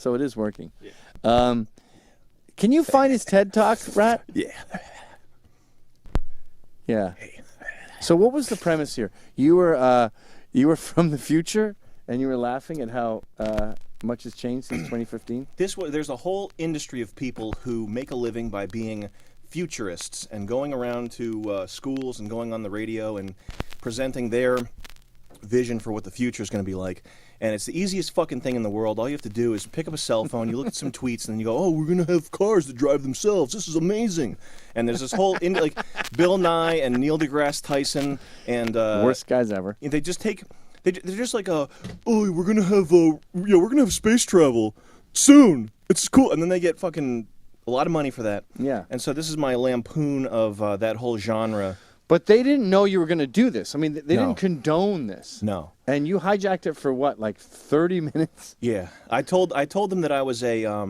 So it is working. Yeah. Can you find his TED Talk, Rat? Yeah. Yeah. So what was the premise here? You were from the future, and you were laughing at how much has changed since 2015? There's a whole industry of people who make a living by being futurists and going around to schools and going on the radio and presenting their vision for what the future is going to be like. And it's the easiest fucking thing in the world. All you have to do is pick up a cell phone, you look at some tweets, and then you go, oh, we're going to have cars that drive themselves. This is amazing. And there's this whole, like, Bill Nye and Neil deGrasse Tyson and... worst guys ever. They just take... They're just like, oh, we're going to have space travel soon. It's cool. And then they get fucking a lot of money for that. Yeah. And so this is my lampoon of that whole genre. But they didn't know you were going to do this. I mean, they didn't condone this. No. And you hijacked it for what, like 30 minutes? Yeah. I told them that I was I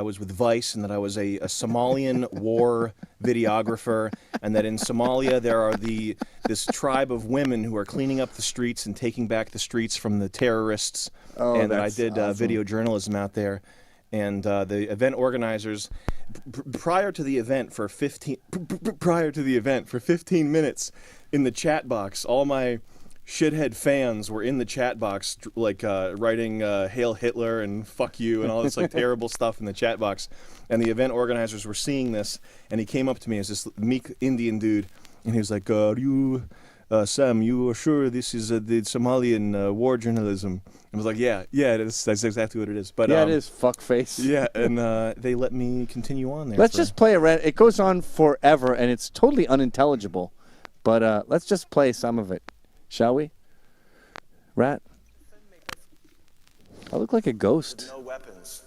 was with Vice and that I was a Somalian war videographer, and that in Somalia there are this tribe of women who are cleaning up the streets and taking back the streets from the terrorists, and that I did awesome. video journalism out there. And the event organizers, prior to the event for 15 minutes in the chat box, all my shithead fans were in the chat box, like writing "Hail Hitler" and "Fuck you" and all this like terrible stuff in the chat box. And the event organizers were seeing this, and he came up to me as this meek Indian dude, and he was like, "Are you, Sam? You are sure this is the Somalian war journalism?" I was like, "Yeah, it is. That's exactly what it is." But yeah, it is fuckface. Yeah, and they let me continue on there. Let's just play it goes on forever, and it's totally unintelligible. But let's just play some of it. Shall we? Rat? I look like a ghost. No weapons.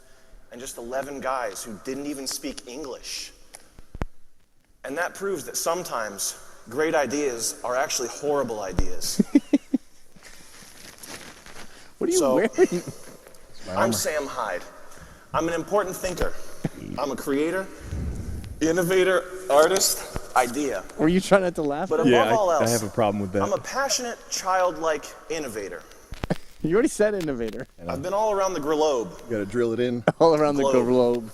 And just 11 guys who didn't even speak English. And that proves that sometimes great ideas are actually horrible ideas. What are you wearing? I'm Sam Hyde. I'm an important thinker. I'm a creator, innovator, artist, idea. Were you trying not to laugh? But above all else, I have a problem with that. I'm a passionate, childlike innovator. You already said innovator. I've been all around the globe. You gotta drill it in. All around the globe.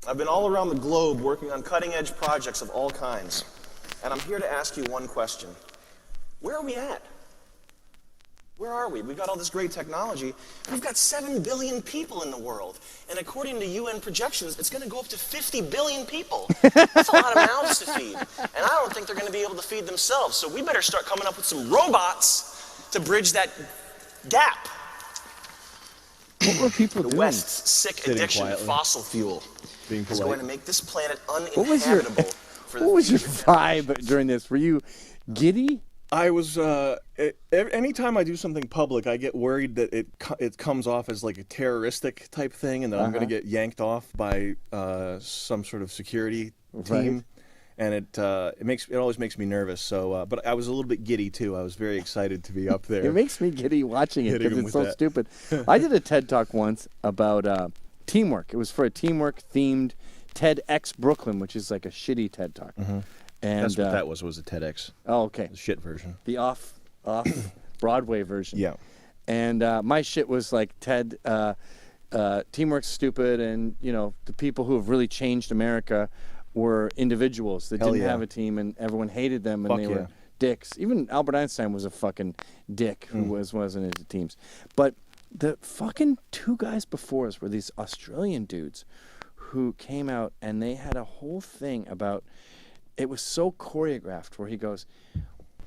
I've been all around the globe working on cutting-edge projects of all kinds. And I'm here to ask you one question. Where are we at? Where are we? We've got all this great technology. We've got 7 billion people in the world. And according to UN projections, it's going to go up to 50 billion people. That's a lot of mouths to feed. And I don't think they're going to be able to feed themselves. So we better start coming up with some robots to bridge that gap. What were people doing? The West's sick addiction to fossil fuel is going to make this planet uninhabitable. What was your vibe during this? Were you giddy? I was. Anytime I do something public, I get worried that it comes off as like a terroristic type thing, and that I'm going to get yanked off by some sort of security team, and it always makes me nervous. So, but I was a little bit giddy too. I was very excited to be up there. It makes me giddy watching it because it's so stupid. I did a TED Talk once about teamwork. It was for a teamwork themed TEDx Brooklyn, which is like a shitty TED Talk. Mm-hmm. And that's what that was a TEDx. Oh, okay. The shit version. The off Broadway version. Yeah. And my shit was like TED, teamwork's stupid, and the people who have really changed America were individuals that didn't have a team, and everyone hated them, and they were dicks. Even Albert Einstein was a fucking dick who wasn't into teams. But the fucking 2 guys before us were these Australian dudes who came out, and they had a whole thing about. It was so choreographed where he goes,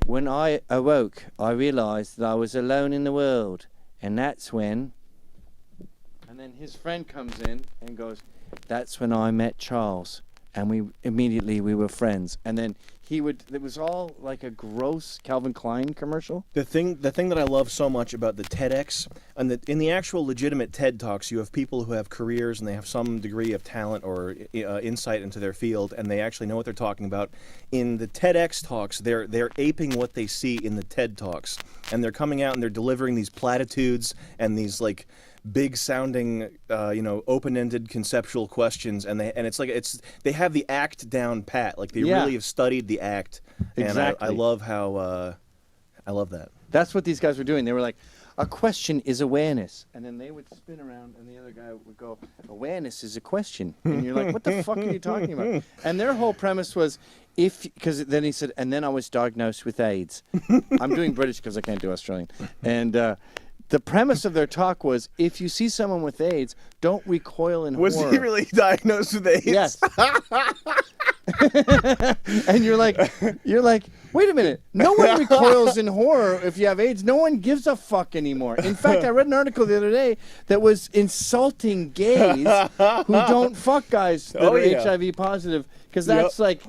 when I awoke, I realized that I was alone in the world. And that's when... And then his friend comes in and goes, that's when I met Charles. And we were friends. And then it was all like a gross Calvin Klein commercial. The thing that I love so much about the TEDx, and in the actual legitimate TED Talks, you have people who have careers and they have some degree of talent or insight into their field, and they actually know what they're talking about. In the TEDx talks, they're aping what they see in the TED Talks, and they're coming out and they're delivering these platitudes and these like big sounding open-ended conceptual questions, and they have the act down pat, like they really have studied the act. Exactly. And I love how I love that. That's what these guys were doing. They were like, a question is awareness. And then they would spin around and the other guy would go, awareness is a question. And you're like, what the fuck are you talking about? And their whole premise was, because then he said, and then I was diagnosed with AIDS. I'm doing British because I can't do Australian. And the premise of their talk was, if you see someone with AIDS, don't recoil in horror. Was he really diagnosed with AIDS? Yes. And you're like, wait a minute. No one recoils in horror if you have AIDS. No one gives a fuck anymore. In fact, I read an article the other day that was insulting gays who don't fuck guys that are HIV positive, because that's like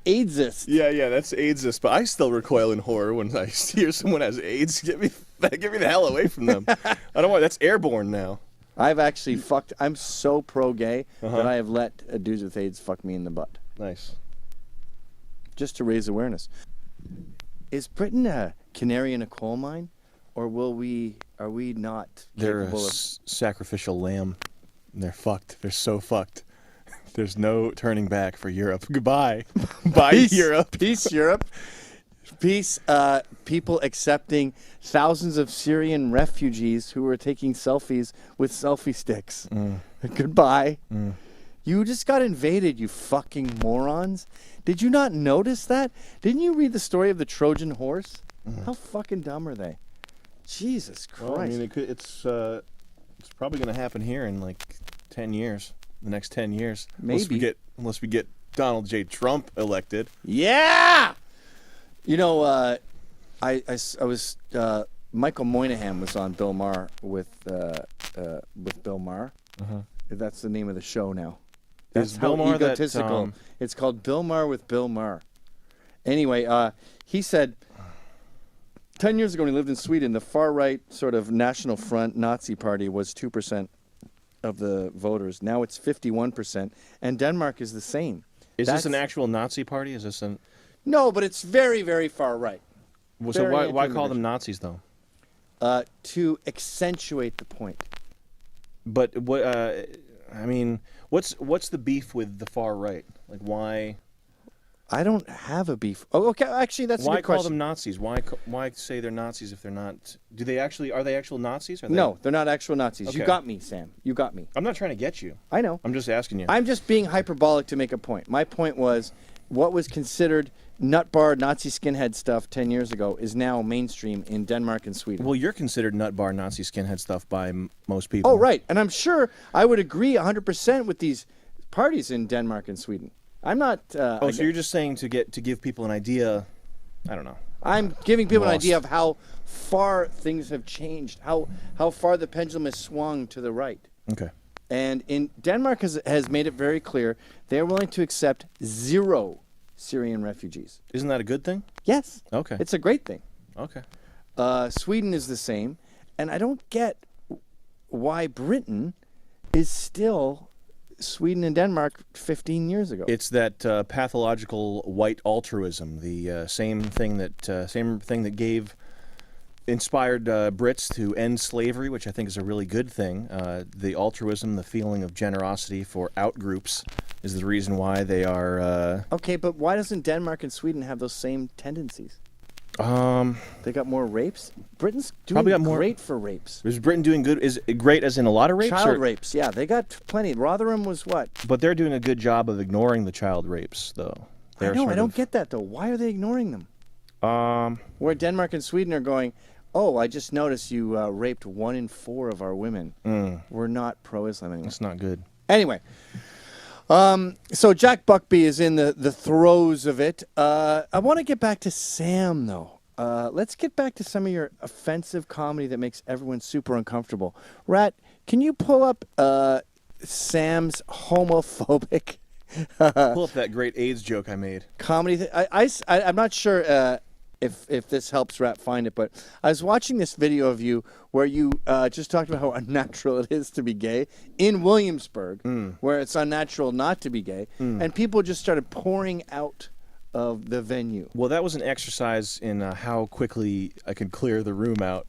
AIDSist. Yeah, that's AIDSist. But I still recoil in horror when I hear someone has AIDS. Get me the hell away from them. I don't want. That's airborne now. I've actually fucked. I'm so pro-gay that I have let dudes with AIDS fuck me in the butt. Nice. Just to raise awareness. Is Britain a canary in a coal mine, or are we not They're capable a sacrificial lamb. They're fucked. They're so fucked. There's no turning back for Europe. Goodbye. Bye, Peace, Europe. Peace, Europe. Peace, people accepting thousands of Syrian refugees who were taking selfies with selfie sticks. Goodbye. You just got invaded, you fucking morons. Did you not notice that? Didn't you read the story of the Trojan horse? How fucking dumb are they? Jesus Christ. Well, I mean, it's probably going to happen here in like 10 years. The next 10 years. Maybe. Unless we get Donald J. Trump elected. Yeah! You know, I was Michael Moynihan was on Bill Maher with Bill Maher. That's the name of the show now. That's how egotistical. It's called Bill Maher with Bill Maher. Anyway, he said 10 years ago when he lived in Sweden, the far-right sort of National Front Nazi party was 2% of the voters. Now it's 51%, and Denmark is the same. Is this an actual Nazi party? Is this an... No, but it's very, very far right. Well, so why call them Nazis, though? To accentuate the point. But what? I mean, what's the beef with the far right? Like, why? I don't have a beef. Oh, okay. Actually, that's a good question. Why call them Nazis? Why say they're Nazis if they're not? Are they actual Nazis? No, they're not actual Nazis. Okay. You got me, Sam. You got me. I'm not trying to get you. I know. I'm just asking you. I'm just being hyperbolic to make a point. My point was, what was considered nut bar Nazi skinhead stuff 10 years ago is now mainstream in Denmark and Sweden. Well, you're considered nut bar Nazi skinhead stuff by most people. Oh, right. And I'm sure I would agree 100% with these parties in Denmark and Sweden. I'm not... so you're just saying to give people an idea... I don't know. I'm giving people an idea of how far things have changed, how far the pendulum has swung to the right. Okay. And in Denmark has made it very clear they're willing to accept 0 Syrian refugees. Isn't that a good thing? Yes. Okay. It's a great thing. Okay. Sweden is the same. And I don't get why Britain is still Sweden and Denmark 15 years ago. It's that pathological white altruism, the same thing that inspired Brits to end slavery, which I think is a really good thing. The altruism, the feeling of generosity for outgroups, is the reason why they are... Okay, but why doesn't Denmark and Sweden have those same tendencies? They got more rapes? Britain's doing great for rapes. Is Britain doing good? Is it great as in a lot of rapes? Child rapes, yeah. They got plenty. Rotherham was what? But they're doing a good job of ignoring the child rapes, though. I know, I don't get that, though. Why are they ignoring them? Where Denmark and Sweden are going, oh, I just noticed you raped 1 in 4 of our women. We're not pro-Islam anymore. That's not good. Anyway, so Jack Buckby is in the throes of it. I want to get back to Sam, though. Let's get back to some of your offensive comedy that makes everyone super uncomfortable. Rat, can you pull up Sam's homophobic... pull up that great AIDS joke I made. Comedy. I'm not sure if this helps Rat find it, but I was watching this video of you where you just talked about how unnatural it is to be gay in Williamsburg, where it's unnatural not to be gay, and people just started pouring out of the venue. Well, that was an exercise in how quickly I could clear the room out